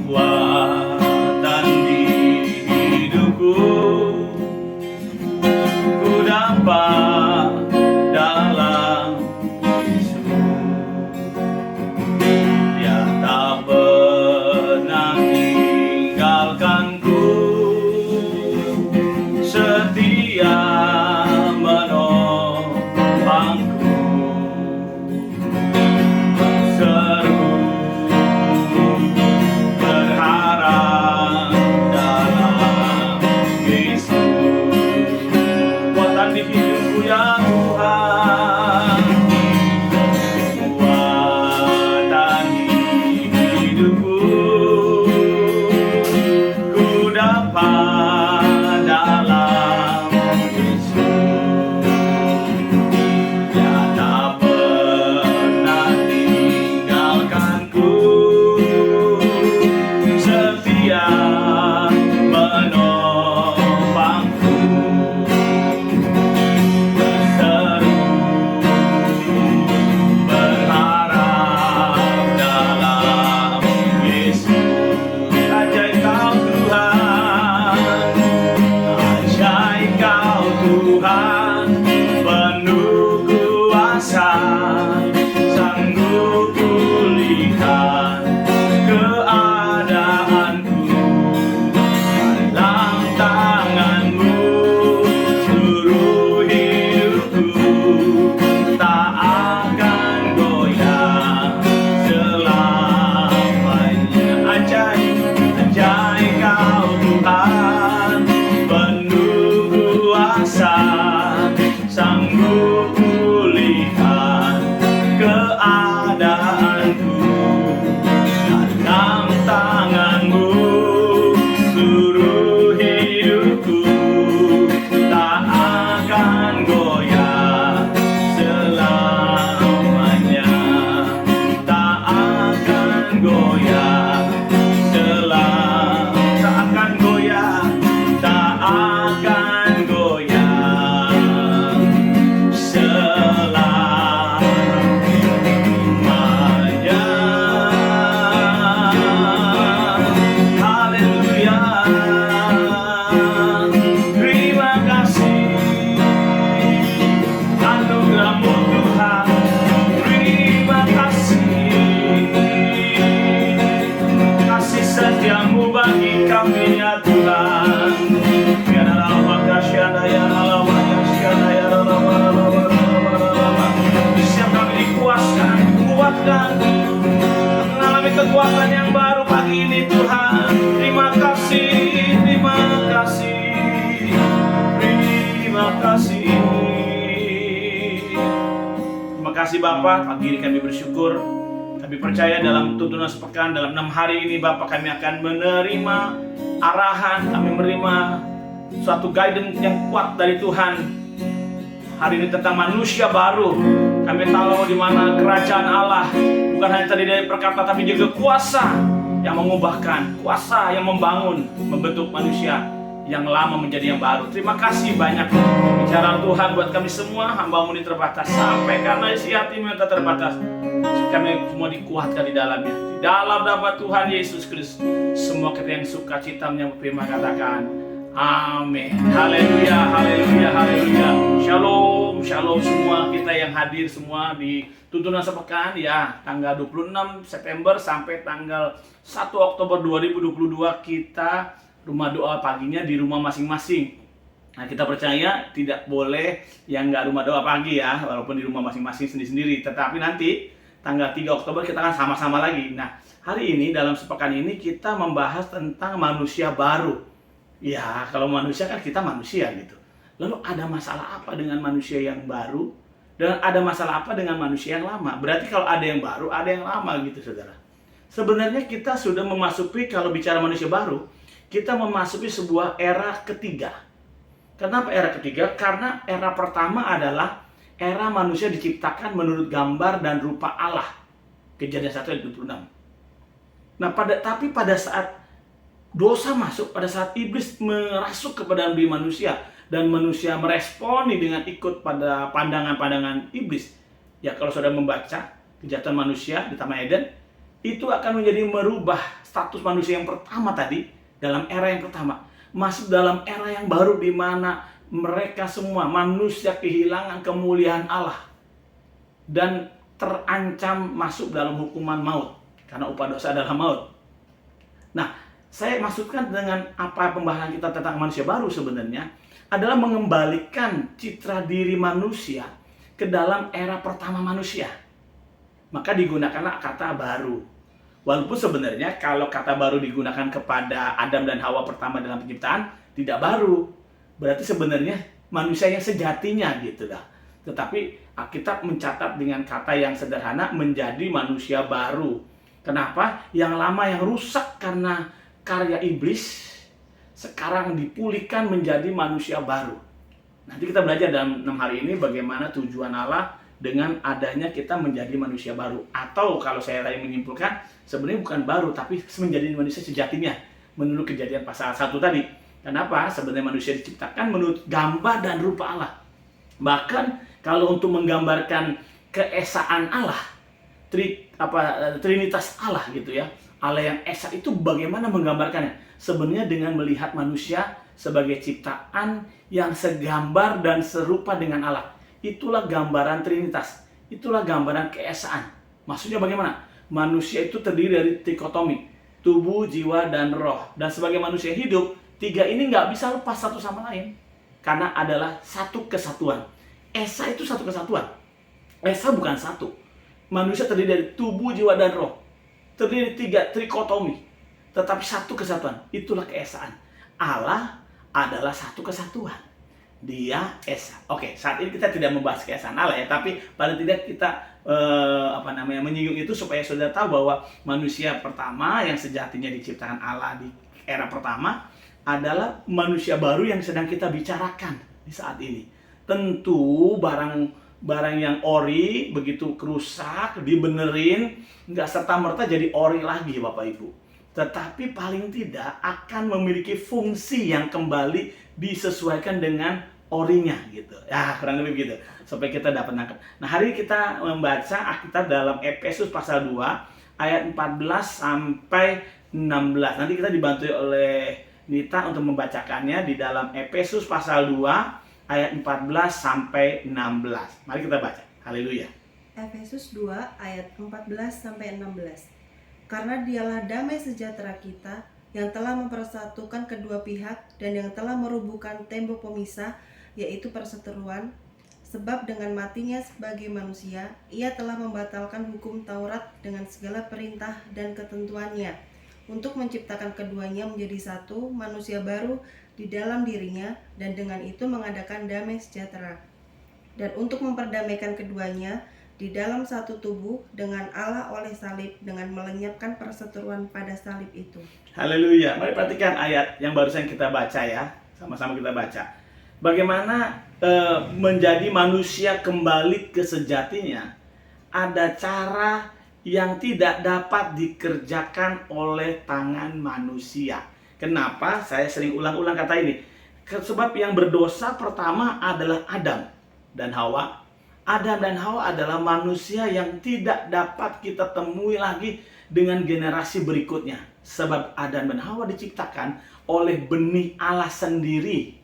kekuatan di hidupku, ku dapat dalam Yesus. Dia tak pernah tinggalkanku, setia menopangku, seru berharap dalam Yesus. Kekuatan di hidupku ya Tuhan, kekuatan di hidupku, ku dapat dalam Yesus. Dia tak pernah tinggalkanku, setia menopangku, berseru berharap dalam Yesus. Ajaib kau Tuhan, ajaib kau Tuhan, penuh kuasa, sanggup pulihkan keadaanku. Dalam tangan-Mu seluruh hidupku, tak akan goyah selamanya. Ajaib, ajaib kau Tuhan, penuh kuasa, sanggup pulihkan keadaanku. Dalam tangan-Mu seluruh hidupku, tak akan goyah selamanya, tak akan goyah tak akan goyah, tak akan goyah selamanya. Haleluya, terima kasih anugerah-Mu Tuhan, terima kasih kasih setia-Mu bagi kami ya Tuhan. Siap kami dikuaskan, kuatkan, mengalami kekuatan yang baru pagi ini Tuhan. Terima kasih, terima kasih, terima kasih. Terima kasih Bapak, pagi ini kami bersyukur. Kami percaya dalam tuntunan sepekan, dalam 6 hari ini Bapak, kami akan menerima arahan, kami menerima suatu guidance yang kuat dari Tuhan. Hari ini tentang manusia baru. Kami tahu di mana kerajaan Allah bukan hanya terdiri dari perkata, tapi juga kuasa yang mengubahkan, kuasa yang membangun, membentuk manusia yang lama menjadi yang baru. Terima kasih banyak bicara Tuhan buat kami semua, hamba-Mu ini terbatas. Sampaikanlah isi hati-Mu yang tak terbatas, kami semua dikuatkan di dalamnya. Di dalam nama Tuhan Yesus Kristus, semua kita yang suka cita menyambut firman katakan amin. Haleluya, haleluya, haleluya. Shalom, shalom semua kita yang hadir semua di tuntunan sepekan ya, tanggal 26 September sampai tanggal 1 Oktober 2022 kita rumah doa paginya di rumah masing-masing. Nah, kita percaya tidak boleh yang nggak rumah doa pagi ya, walaupun di rumah masing-masing sendiri-sendiri. Tetapi nanti tanggal 3 Oktober kita akan sama-sama lagi. Nah, hari ini dalam sepekan ini kita membahas tentang manusia baru. Ya, kalau manusia kan kita manusia gitu. Lalu ada masalah apa dengan manusia yang baru? Dan ada masalah apa dengan manusia yang lama? Berarti kalau ada yang baru, ada yang lama gitu saudara. Sebenarnya kita sudah memasuki, kalau bicara manusia baru, kita memasuki sebuah era ketiga. Kenapa era ketiga? Karena era pertama adalah era manusia diciptakan menurut gambar dan rupa Allah. Kejadian 1 ayat 26. Nah, tapi pada saat dosa masuk, pada saat iblis merasuk kepada diri manusia dan manusia meresponi dengan ikut pada pandangan-pandangan iblis. Ya, kalau saudara membaca kejahatan manusia di Taman Eden, itu akan menjadi merubah status manusia yang pertama tadi dalam era yang pertama, masuk dalam era yang baru di mana mereka semua manusia kehilangan kemuliaan Allah dan terancam masuk dalam hukuman maut karena upah dosa adalah maut. Nah, saya maksudkan dengan apa pembahasan kita tentang manusia baru sebenarnya adalah mengembalikan citra diri manusia ke dalam era pertama manusia. Maka digunakanlah kata baru. Walaupun sebenarnya kalau kata baru digunakan kepada Adam dan Hawa pertama dalam penciptaan, tidak baru. Berarti sebenarnya manusia yang sejatinya gitu dah. Tetapi Alkitab mencatat dengan kata yang sederhana menjadi manusia baru. Kenapa? Yang lama yang rusak karena karya iblis sekarang dipulihkan menjadi manusia baru. Nanti kita belajar dalam 6 hari ini bagaimana tujuan Allah dengan adanya kita menjadi manusia baru. Atau kalau saya tadi menyimpulkan, sebenarnya bukan baru, tapi menjadi manusia sejatinya. Menurut Kejadian pasal 1 tadi. Kenapa? Sebenarnya manusia diciptakan menurut gambar dan rupa Allah. Bahkan kalau untuk menggambarkan keesaan Allah, Trinitas Allah gitu ya. Allah yang esa itu bagaimana menggambarkannya? Sebenarnya dengan melihat manusia sebagai ciptaan yang segambar dan serupa dengan Allah. Itulah gambaran Trinitas. Itulah gambaran keesaan. Maksudnya bagaimana? Manusia itu terdiri dari trikotomi, tubuh, jiwa, dan roh. Dan sebagai manusia hidup, tiga ini nggak bisa lepas satu sama lain. Karena adalah satu kesatuan. Esa itu satu kesatuan. Esa bukan satu. Manusia terdiri dari tubuh, jiwa, dan roh. Terdiri dari tiga trikotomi. Tetapi satu kesatuan. Itulah keesaan. Allah adalah satu kesatuan. Dia esa. Oke, saat ini kita tidak membahas keesaan Allah ya, tapi paling tidak kita menyinggung itu supaya saudara tahu bahwa manusia pertama yang sejatinya diciptakan Allah di era pertama adalah manusia baru yang sedang kita bicarakan di saat ini. Tentu barang yang ori begitu kerusak, dibenerin, nggak serta-merta jadi ori lagi Bapak Ibu. Tetapi paling tidak akan memiliki fungsi yang kembali disesuaikan dengan orinya gitu. Ya, kurang lebih begitu. Supaya kita dapat nangkep. Nah, hari ini kita membaca Alkitab dalam Efesus pasal 2 ayat 14 sampai 16. Nanti kita dibantu oleh Nita untuk membacakannya di dalam Efesus pasal 2 ayat 14 sampai 16. Mari kita baca. Haleluya. Efesus 2 ayat 14 sampai 16. Karena dialah damai sejahtera kita yang telah mempersatukan kedua pihak dan yang telah merubuhkan tembok pemisah, yaitu perseteruan. Sebab dengan matinya sebagai manusia, ia telah membatalkan hukum Taurat dengan segala perintah dan ketentuannya, untuk menciptakan keduanya menjadi satu manusia baru di dalam dirinya, dan dengan itu mengadakan damai sejahtera. Dan untuk memperdamaikan keduanya di dalam satu tubuh dengan Allah oleh salib, dengan melenyapkan perseteruan pada salib itu. Haleluya. Mari perhatikan ayat yang barusan kita baca ya. Sama-sama kita baca. Bagaimana menjadi manusia kembali ke sejatinya. Ada cara yang tidak dapat dikerjakan oleh tangan manusia. Kenapa? Saya sering ulang-ulang kata ini. Sebab yang berdosa pertama adalah Adam dan Hawa. Adam dan Hawa adalah manusia yang tidak dapat kita temui lagi dengan generasi berikutnya. Sebab Adam dan Hawa diciptakan oleh benih Allah sendiri.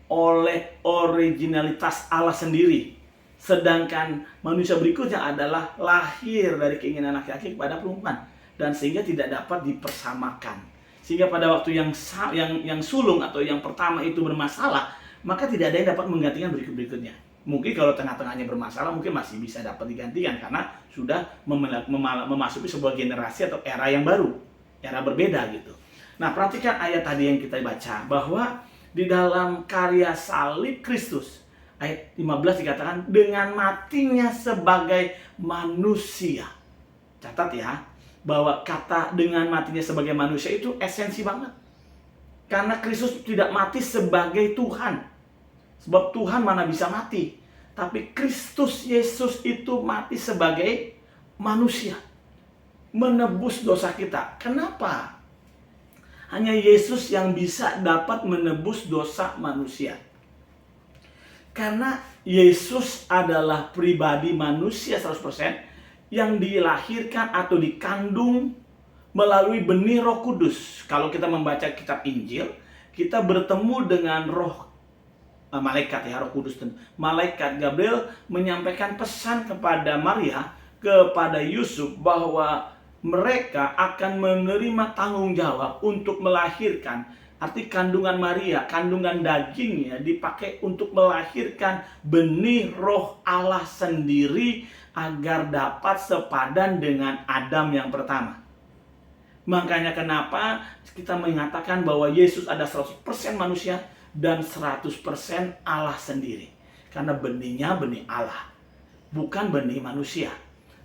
Oleh originalitas Allah sendiri. Sedangkan manusia berikutnya adalah lahir dari keinginan laki-laki kepada perempuan. Dan sehingga tidak dapat dipersamakan. Sehingga pada waktu yang sulung atau yang pertama itu bermasalah, maka tidak ada yang dapat menggantikan berikutnya. Mungkin kalau tengah-tengahnya bermasalah mungkin masih bisa dapat digantikan karena sudah memasuki sebuah generasi atau era yang baru, era berbeda gitu. Nah, perhatikan ayat tadi yang kita baca bahwa di dalam karya salib Kristus, ayat 15 dikatakan dengan matinya sebagai manusia. Catat ya, bahwa kata dengan matinya sebagai manusia itu esensi banget. Karena Kristus tidak mati sebagai Tuhan. Sebab Tuhan mana bisa mati. Tapi Kristus Yesus itu mati sebagai manusia. Menebus dosa kita. Kenapa? Hanya Yesus yang bisa dapat menebus dosa manusia. Karena Yesus adalah pribadi manusia 100% yang dilahirkan atau dikandung melalui benih Roh Kudus. Kalau kita membaca kitab Injil, kita bertemu dengan malaikat ya, Roh Kudus. Malaikat Gabriel menyampaikan pesan kepada Maria, kepada Yusuf, bahwa mereka akan menerima tanggung jawab untuk melahirkan. Arti kandungan Maria, kandungan dagingnya dipakai untuk melahirkan benih Roh Allah sendiri agar dapat sepadan dengan Adam yang pertama. Makanya kenapa kita mengatakan bahwa Yesus ada 100% manusia dan 100% Allah sendiri. Karena benihnya benih Allah, bukan benih manusia.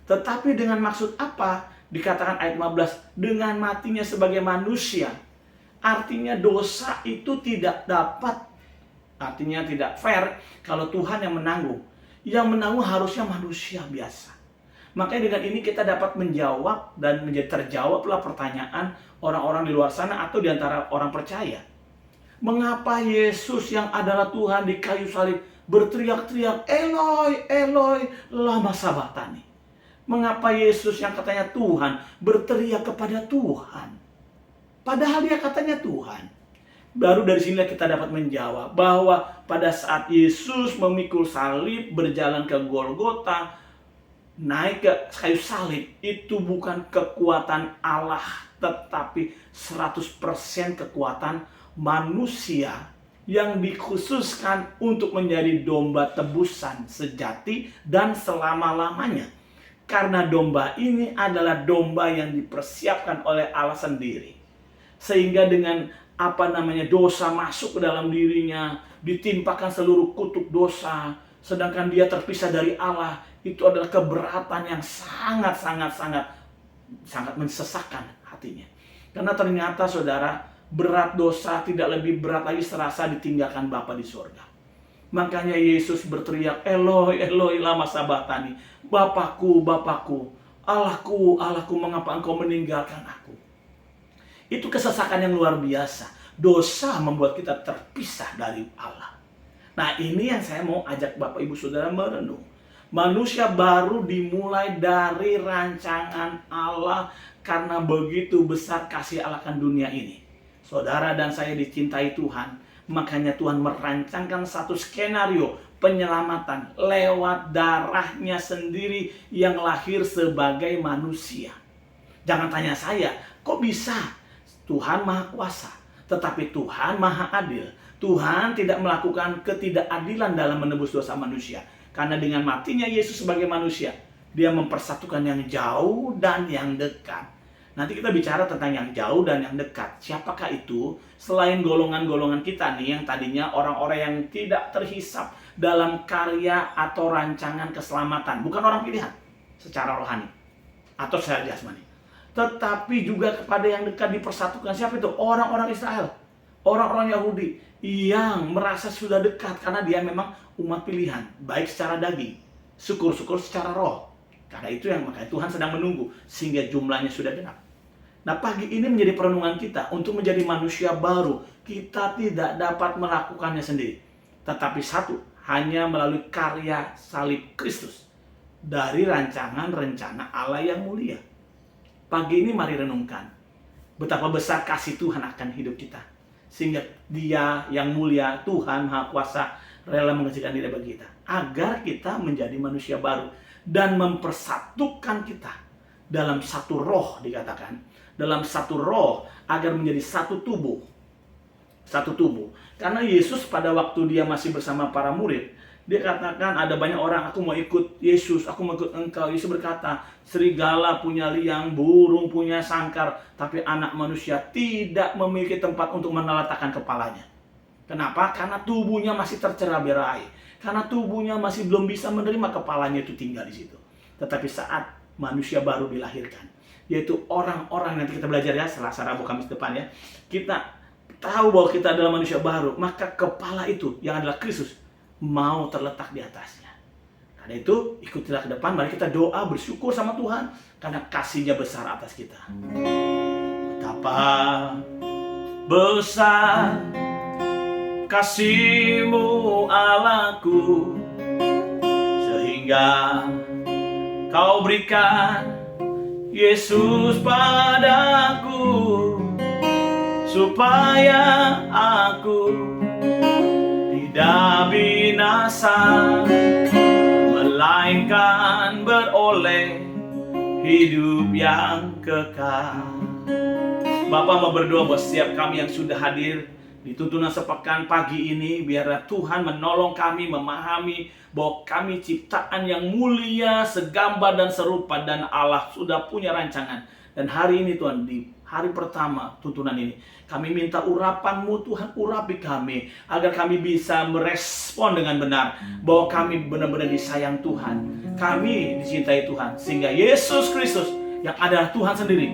Tetapi dengan maksud apa? Dikatakan ayat 15, dengan matinya sebagai manusia. Artinya dosa itu tidak dapat, artinya tidak fair kalau Tuhan yang menanggung. Yang menanggung harusnya manusia biasa. Makanya dengan ini kita dapat menjawab dan menjadi terjawablah pertanyaan orang-orang di luar sana atau di antara orang percaya. Mengapa Yesus yang adalah Tuhan di kayu salib berteriak-teriak, Eloi, Eloi, lama sabachthani? Mengapa Yesus yang katanya Tuhan berteriak kepada Tuhan? Padahal dia katanya Tuhan. Baru dari sinilah kita dapat menjawab bahwa pada saat Yesus memikul salib, berjalan ke Golgota, naik ke kayu salib, itu bukan kekuatan Allah, tetapi 100% kekuatan manusia yang dikhususkan untuk menjadi domba tebusan sejati dan selama-lamanya. Karena domba ini adalah domba yang dipersiapkan oleh Allah sendiri. Sehingga dengan dosa masuk ke dalam dirinya, ditimpakan seluruh kutuk dosa, sedangkan dia terpisah dari Allah, itu adalah keberatan yang sangat mensesakan hatinya. Karena ternyata saudara, berat dosa tidak lebih berat lagi serasa ditinggalkan Bapa di surga. Makanya Yesus berteriak, Eloi, Eloi, lama sabachthani. Bapakku, Bapakku, Allahku, Allahku, mengapa engkau meninggalkan aku? Itu kesesakan yang luar biasa. Dosa membuat kita terpisah dari Allah. Nah, ini yang saya mau ajak Bapak Ibu Saudara merenung. Manusia baru dimulai dari rancangan Allah karena begitu besar kasih Allah akan dunia ini. Saudara dan saya dicintai Tuhan, makanya Tuhan merancangkan satu skenario penyelamatan lewat darahnya sendiri yang lahir sebagai manusia. Jangan tanya saya, kok bisa? Tuhan Maha Kuasa, tetapi Tuhan Maha Adil. Tuhan tidak melakukan ketidakadilan dalam menebus dosa manusia. Karena dengan matinya Yesus sebagai manusia, dia mempersatukan yang jauh dan yang dekat. Nanti kita bicara tentang yang jauh dan yang dekat. Siapakah itu? Selain golongan-golongan kita nih, yang tadinya orang-orang yang tidak terhisap dalam karya atau rancangan keselamatan. Bukan orang pilihan secara rohani atau secara jasmani. Tetapi juga kepada yang dekat dipersatukan. Siapa itu? Orang-orang Israel, orang-orang Yahudi yang merasa sudah dekat karena dia memang umat pilihan, baik secara daging, syukur-syukur secara roh. Karena itu yang makanya Tuhan sedang menunggu sehingga jumlahnya sudah genap. Nah, pagi ini menjadi perenungan kita untuk menjadi manusia baru. Kita tidak dapat melakukannya sendiri, tetapi satu, hanya melalui karya salib Kristus dari rancangan rencana Allah yang mulia. Pagi ini mari renungkan betapa besar kasih Tuhan akan hidup kita, sehingga Dia yang mulia, Tuhan Maha Kuasa, rela mengasihi diri bagi kita agar kita menjadi manusia baru dan mempersatukan kita dalam satu roh. Dikatakan dalam satu roh agar menjadi satu tubuh. Satu tubuh. Karena Yesus pada waktu dia masih bersama para murid, dia katakan ada banyak orang, aku mau ikut Yesus, aku mau ikut engkau. Yesus berkata, serigala punya liang, burung punya sangkar, tapi anak manusia tidak memiliki tempat untuk meletakkan kepalanya. Kenapa? Karena tubuhnya masih tercerai-berai. Karena tubuhnya masih belum bisa menerima kepalanya itu tinggal di situ. Tetapi saat manusia baru dilahirkan, yaitu orang-orang, nanti kita belajar ya, Selasa, Rabu, Kamis depan ya, kita tahu bahwa kita adalah manusia baru, maka kepala itu yang adalah Kristus mau terletak di atasnya. Karena itu ikutilah ke depan, mari kita doa bersyukur sama Tuhan karena kasih-Nya besar atas kita. Betapa besar kasih-Mu Allahku, sehingga Kau berikan Yesus padaku, supaya aku tidak binasa, melainkan beroleh hidup yang kekal. Bapak mau berdoa buat setiap kami yang sudah hadir di tuntunan sepekan pagi ini. Biarlah Tuhan menolong kami memahami bahwa kami ciptaan yang mulia, segambar dan serupa, dan Allah sudah punya rancangan. Dan hari ini Tuhan, di hari pertama tuntunan ini, kami minta urapan-Mu Tuhan, urapi kami, agar kami bisa merespon dengan benar bahwa kami benar-benar disayang Tuhan, kami dicintai Tuhan, sehingga Yesus Kristus yang adalah Tuhan sendiri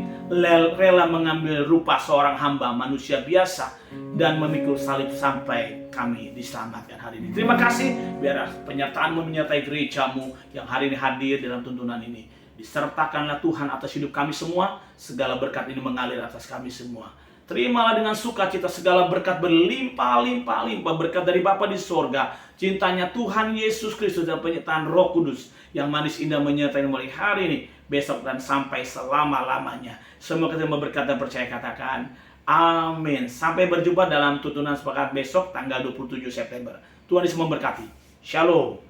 rela mengambil rupa seorang hamba manusia biasa dan memikul salib sampai kami diselamatkan hari ini. Terima kasih, biar penyertaan-Mu menyertai gereja-Mu yang hari ini hadir dalam tuntunan ini. Disertakanlah Tuhan atas hidup kami semua, segala berkat ini mengalir atas kami semua. Terimalah dengan sukacita segala berkat berlimpah-limpah berkat dari Bapa di sorga, cintanya Tuhan Yesus Kristus dan penyertaan Roh Kudus yang manis indah menyertai mulai hari ini, besok dan sampai selama-lamanya. Semua kita berkat dan percaya katakan amin. Sampai berjumpa dalam tuntunan sepekan besok tanggal 27 September. Tuhan Yesus memberkati. Shalom.